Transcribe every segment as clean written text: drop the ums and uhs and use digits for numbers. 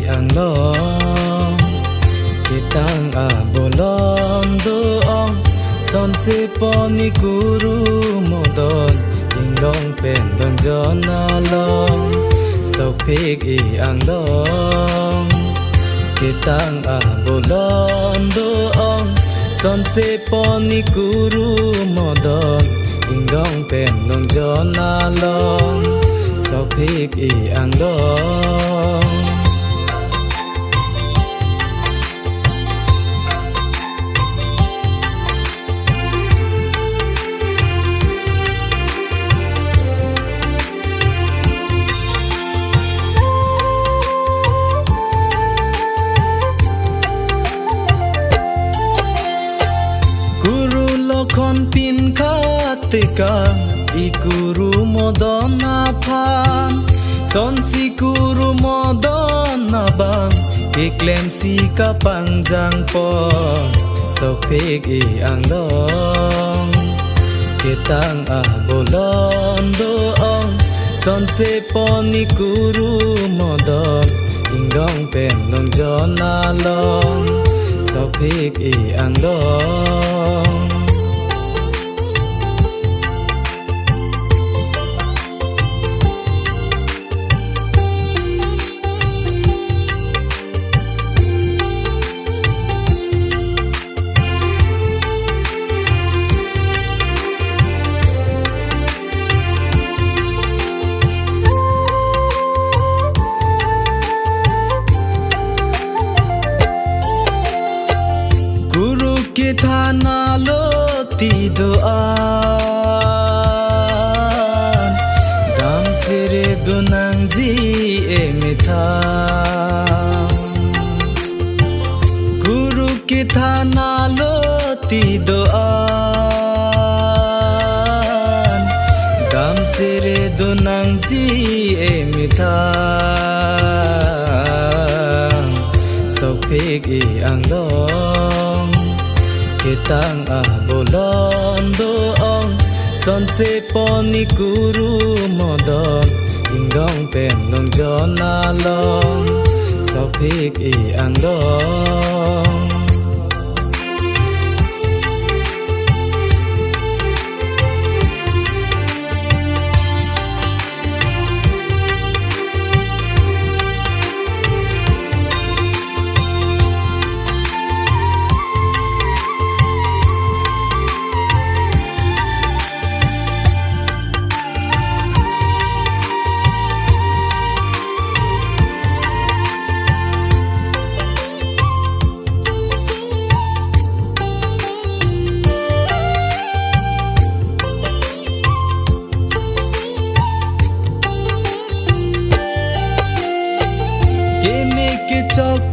ang lo kitang bolon doong son se poni guru modon inglong pen dong jonalong sau phik ang long kitang bolon doong son se poni guru modon inglong pen dong jonalong sau phik ang long kon pin katika ikuru modona phan son si guru modona bang iklem si ka pangjang pon so phik ang long kitang bolon doong son se poni guru modon ingdong pen nong jona long so phik ang long thana lo ti doan gam chere dunang ji emitha guru ke thana lo ti doan gam chere dunang ji emitha sau phik ang long kitang bolon doong son se poni guru modon ingdong pen nong jona long sau phik ang long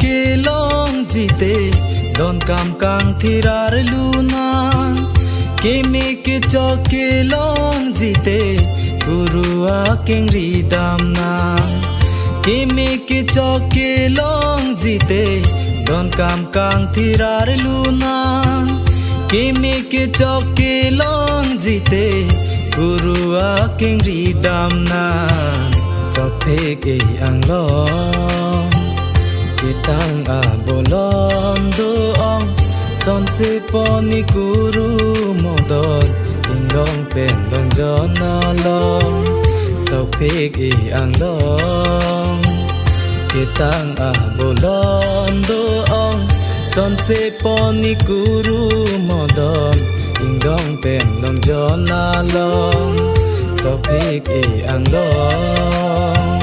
ke long jite don kam kang thirar luna ke me ke choke long jite guru a kengri damna ke me ke choke long jite don kam kang thirar luna ke me ke choke long jite guru a kengri damna sau phik ang long kitang bolon doong son se poni guru modon ingdong pen dong jona long sau phik ang long kitang bolon doong son se poni guru modon ingdong pen dong jona long sau phik ang long